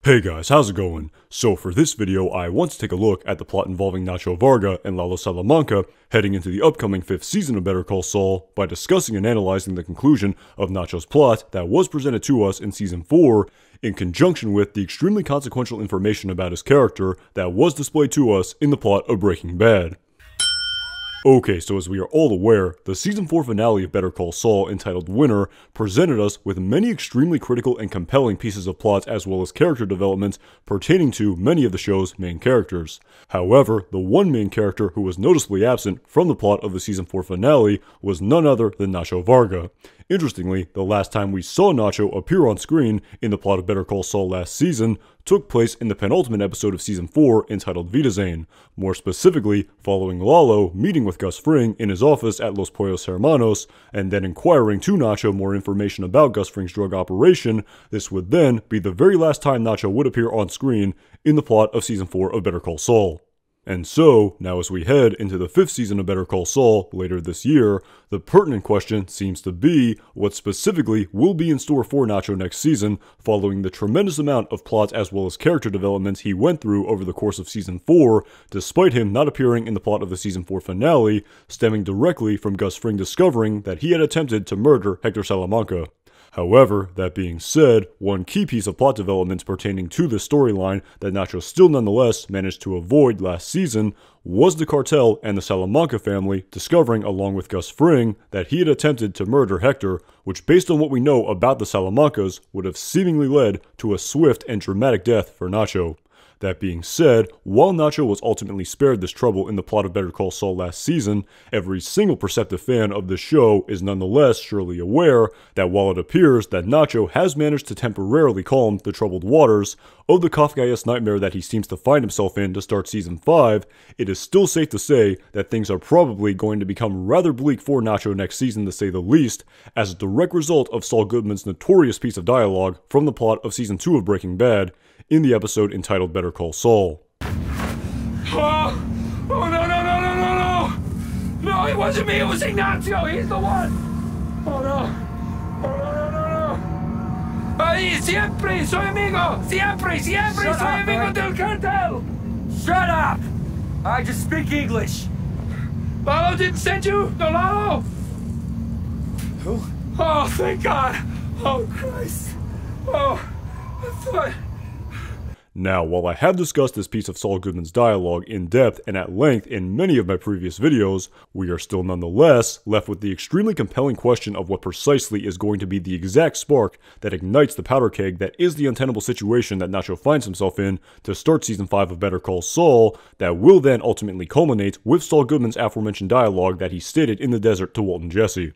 Hey guys, how's it going? So for this video, I want to take a look at the plot involving Nacho Varga and Lalo Salamanca heading into the upcoming 5th season of Better Call Saul by discussing and analyzing the conclusion of Nacho's plot that was presented to us in Season 4 in conjunction with the extremely consequential information about his character that was displayed to us in the plot of Breaking Bad. Okay, so as we are all aware, the Season 4 finale of Better Call Saul, entitled Winner, presented us with many extremely critical and compelling pieces of plot as well as character development pertaining to many of the show's main characters. However, the one main character who was noticeably absent from the plot of the Season 4 finale was none other than Nacho Varga. Interestingly, the last time we saw Nacho appear on screen in the plot of Better Call Saul last season took place in the penultimate episode of Season 4 entitled Vitazane, more specifically following Lalo meeting with Gus Fring in his office at Los Pollos Hermanos and then inquiring to Nacho more information about Gus Fring's drug operation. This would then be the very last time Nacho would appear on screen in the plot of Season 4 of Better Call Saul. And so, now as we head into the 5th season of Better Call Saul later this year, the pertinent question seems to be what specifically will be in store for Nacho next season following the tremendous amount of plot as well as character development he went through over the course of Season 4, despite him not appearing in the plot of the Season 4 finale, stemming directly from Gus Fring discovering that he had attempted to murder Hector Salamanca. However, that being said, one key piece of plot development pertaining to this storyline that Nacho still nonetheless managed to avoid last season was the cartel and the Salamanca family discovering along with Gus Fring that he had attempted to murder Hector, which based on what we know about the Salamancas would have seemingly led to a swift and dramatic death for Nacho. That being said, while Nacho was ultimately spared this trouble in the plot of Better Call Saul last season, every single perceptive fan of the show is nonetheless surely aware that while it appears that Nacho has managed to temporarily calm the troubled waters of the Kafkaesque nightmare that he seems to find himself in to start Season 5, it is still safe to say that things are probably going to become rather bleak for Nacho next season to say the least, as a direct result of Saul Goodman's notorious piece of dialogue from the plot of Season 2 of Breaking Bad, in the episode entitled Better Call Saul. Oh, no, no, no, no, no, no! No, it wasn't me, it was Ignacio, he's the one! Oh no, oh no, no, no, no! Ay, siempre soy amigo, siempre soy amigo del cartel! Shut up! I just speak English. Lalo didn't send you? No, Lalo? Who? Oh, thank God! Oh, Christ! Oh, I thought... Now, while I have discussed this piece of Saul Goodman's dialogue in depth and at length in many of my previous videos, we are still nonetheless left with the extremely compelling question of what precisely is going to be the exact spark that ignites the powder keg that is the untenable situation that Nacho finds himself in to start Season 5 of Better Call Saul that will then ultimately culminate with Saul Goodman's aforementioned dialogue that he stated in the desert to Walt and Jesse.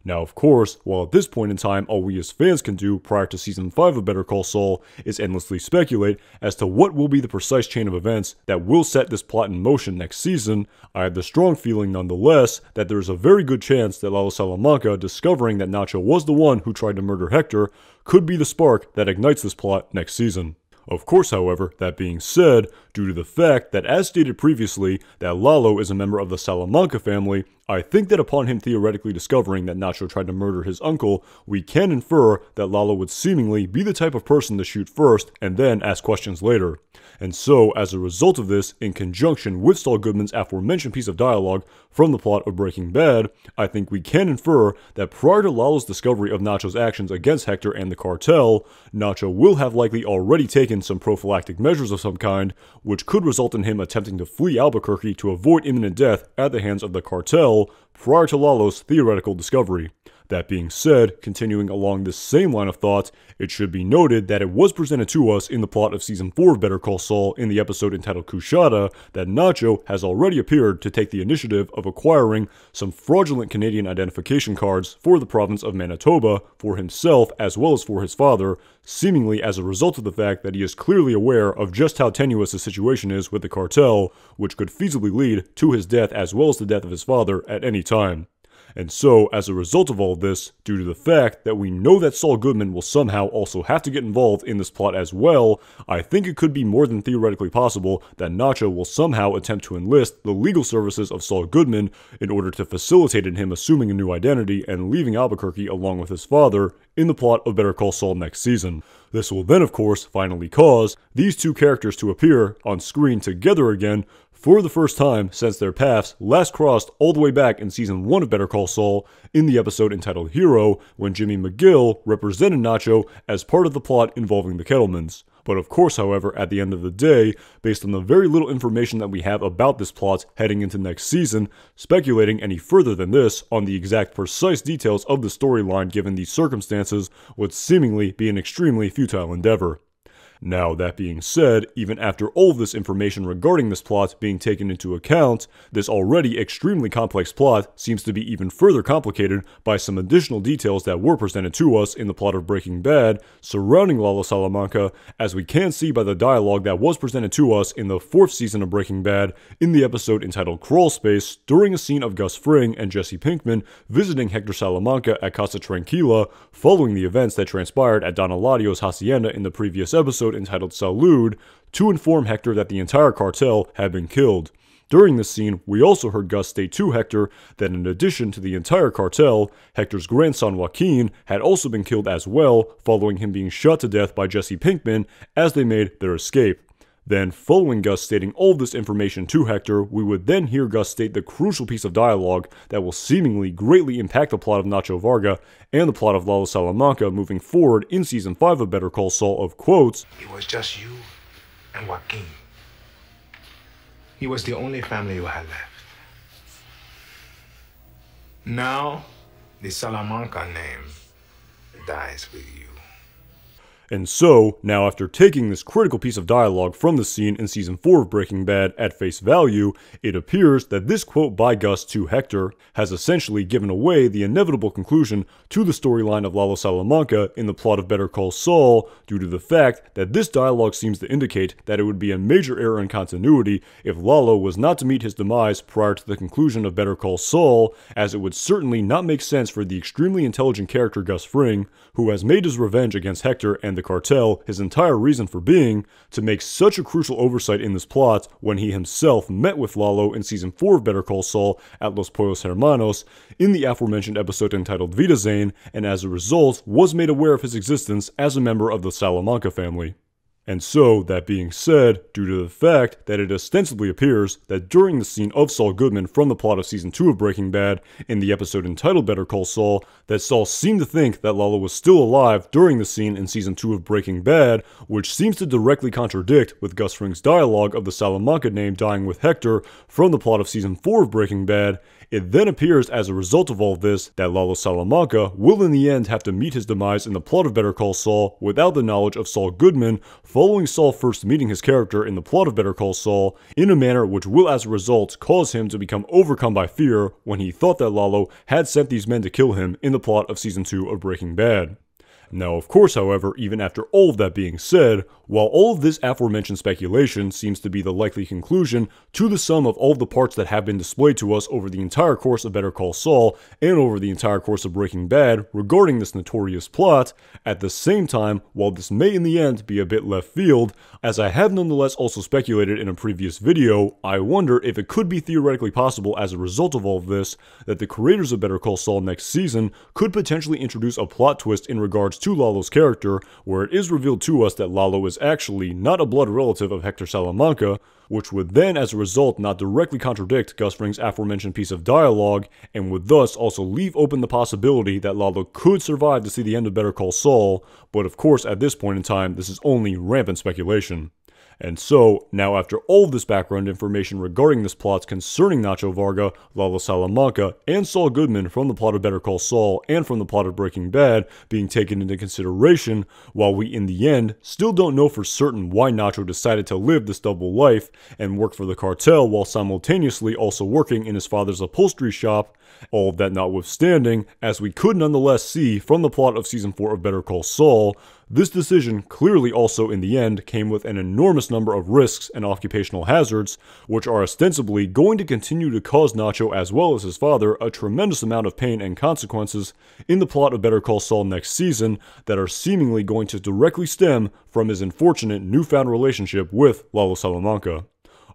Now, of course, while at this point in time all we as fans can do prior to Season 5 of Better Call Saul is endlessly speculate as to what will be the precise chain of events that will set this plot in motion next season, I have the strong feeling nonetheless that there is a very good chance that Lalo Salamanca discovering that Nacho was the one who tried to murder Hector could be the spark that ignites this plot next season. Of course, however, that being said, due to the fact that as stated previously that Lalo is a member of the Salamanca family, I think that upon him theoretically discovering that Nacho tried to murder his uncle, we can infer that Lalo would seemingly be the type of person to shoot first and then ask questions later. And so, as a result of this, in conjunction with Saul Goodman's aforementioned piece of dialogue from the plot of Breaking Bad, I think we can infer that prior to Lalo's discovery of Nacho's actions against Hector and the cartel, Nacho will have likely already taken some prophylactic measures of some kind, which could result in him attempting to flee Albuquerque to avoid imminent death at the hands of the cartel prior to Lalo's theoretical discovery. That being said, continuing along this same line of thought, it should be noted that it was presented to us in the plot of Season 4 of Better Call Saul in the episode entitled Cushada that Nacho has already appeared to take the initiative of acquiring some fraudulent Canadian identification cards for the province of Manitoba for himself as well as for his father, seemingly as a result of the fact that he is clearly aware of just how tenuous the situation is with the cartel, which could feasibly lead to his death as well as the death of his father at any time. And so, as a result of all of this, due to the fact that we know that Saul Goodman will somehow also have to get involved in this plot as well, I think it could be more than theoretically possible that Nacho will somehow attempt to enlist the legal services of Saul Goodman in order to facilitate him assuming a new identity and leaving Albuquerque along with his father in the plot of Better Call Saul next season. This will then, of course, finally cause these two characters to appear on screen together again for the first time since their paths last crossed all the way back in Season 1 of Better Call Saul in the episode entitled Hero, when Jimmy McGill represented Nacho as part of the plot involving the Kettlemans. But of course, however, at the end of the day, based on the very little information that we have about this plot heading into next season, speculating any further than this on the exact precise details of the storyline given these circumstances would seemingly be an extremely futile endeavor. Now, that being said, even after all of this information regarding this plot being taken into account, this already extremely complex plot seems to be even further complicated by some additional details that were presented to us in the plot of Breaking Bad surrounding Lalo Salamanca, as we can see by the dialogue that was presented to us in the 4th season of Breaking Bad in the episode entitled Crawl Space during a scene of Gus Fring and Jesse Pinkman visiting Hector Salamanca at Casa Tranquila following the events that transpired at Don Eladio's hacienda in the previous episode entitled Salud, to inform Hector that the entire cartel had been killed. During this scene, we also heard Gus state to Hector that in addition to the entire cartel, Hector's grandson Joaquin had also been killed as well, following him being shot to death by Jesse Pinkman as they made their escape. Then, following Gus stating all of this information to Hector, we would then hear Gus state the crucial piece of dialogue that will seemingly greatly impact the plot of Nacho Varga and the plot of Lalo Salamanca moving forward in Season 5 of Better Call Saul of quotes, "It was just you and Joaquin. He was the only family you had left. Now, the Salamanca name dies with you." And so, now after taking this critical piece of dialogue from the scene in Season 4 of Breaking Bad at face value, it appears that this quote by Gus to Hector has essentially given away the inevitable conclusion to the storyline of Lalo Salamanca in the plot of Better Call Saul, due to the fact that this dialogue seems to indicate that it would be a major error in continuity if Lalo was not to meet his demise prior to the conclusion of Better Call Saul, as it would certainly not make sense for the extremely intelligent character Gus Fring, who has made his revenge against Hector and the cartel his entire reason for being, to make such a crucial oversight in this plot when he himself met with Lalo in Season 4 of Better Call Saul at Los Pollos Hermanos in the aforementioned episode entitled Vida Zane, and as a result was made aware of his existence as a member of the Salamanca family. And so, that being said, due to the fact that it ostensibly appears that during the scene of Saul Goodman from the plot of Season 2 of Breaking Bad, in the episode entitled Better Call Saul, that Saul seemed to think that Lalo was still alive during the scene in Season 2 of Breaking Bad, which seems to directly contradict with Gus Fring's dialogue of the Salamanca name dying with Hector from the plot of Season 4 of Breaking Bad, it then appears as a result of all this that Lalo Salamanca will in the end have to meet his demise in the plot of Better Call Saul without the knowledge of Saul Goodman, following Saul first meeting his character in the plot of Better Call Saul in a manner which will as a result cause him to become overcome by fear when he thought that Lalo had sent these men to kill him in the plot of Season 2 of Breaking Bad. Now, of course, however, even after all of that being said, while all of this aforementioned speculation seems to be the likely conclusion to the sum of all of the parts that have been displayed to us over the entire course of Better Call Saul and over the entire course of Breaking Bad regarding this notorious plot, at the same time, while this may in the end be a bit left field, as I have nonetheless also speculated in a previous video, I wonder if it could be theoretically possible as a result of all of this that the creators of Better Call Saul next season could potentially introduce a plot twist in regards to Lalo's character, where it is revealed to us that Lalo is actually not a blood relative of Hector Salamanca, which would then as a result not directly contradict Gus Fring's aforementioned piece of dialogue, and would thus also leave open the possibility that Lalo could survive to see the end of Better Call Saul, but of course at this point in time this is only rampant speculation. And so, now after all of this background information regarding this plot concerning Nacho Varga, Lalo Salamanca, and Saul Goodman from the plot of Better Call Saul and from the plot of Breaking Bad being taken into consideration, while we in the end still don't know for certain why Nacho decided to live this double life and work for the cartel while simultaneously also working in his father's upholstery shop, All of that notwithstanding, as we could nonetheless see from the plot of Season 4 of Better Call Saul, this decision clearly also in the end came with an enormous number of risks and occupational hazards, which are ostensibly going to continue to cause Nacho as well as his father a tremendous amount of pain and consequences in the plot of Better Call Saul next season that are seemingly going to directly stem from his unfortunate newfound relationship with Lalo Salamanca.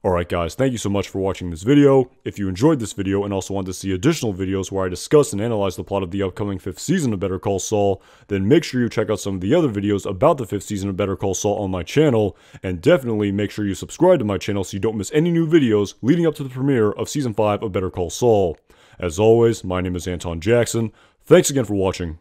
Alright guys, thank you so much for watching this video. If you enjoyed this video and also want to see additional videos where I discuss and analyze the plot of the upcoming 5th season of Better Call Saul, then make sure you check out some of the other videos about the 5th season of Better Call Saul on my channel, and definitely make sure you subscribe to my channel so you don't miss any new videos leading up to the premiere of Season 5 of Better Call Saul. As always, my name is Anton Jackson. Thanks again for watching.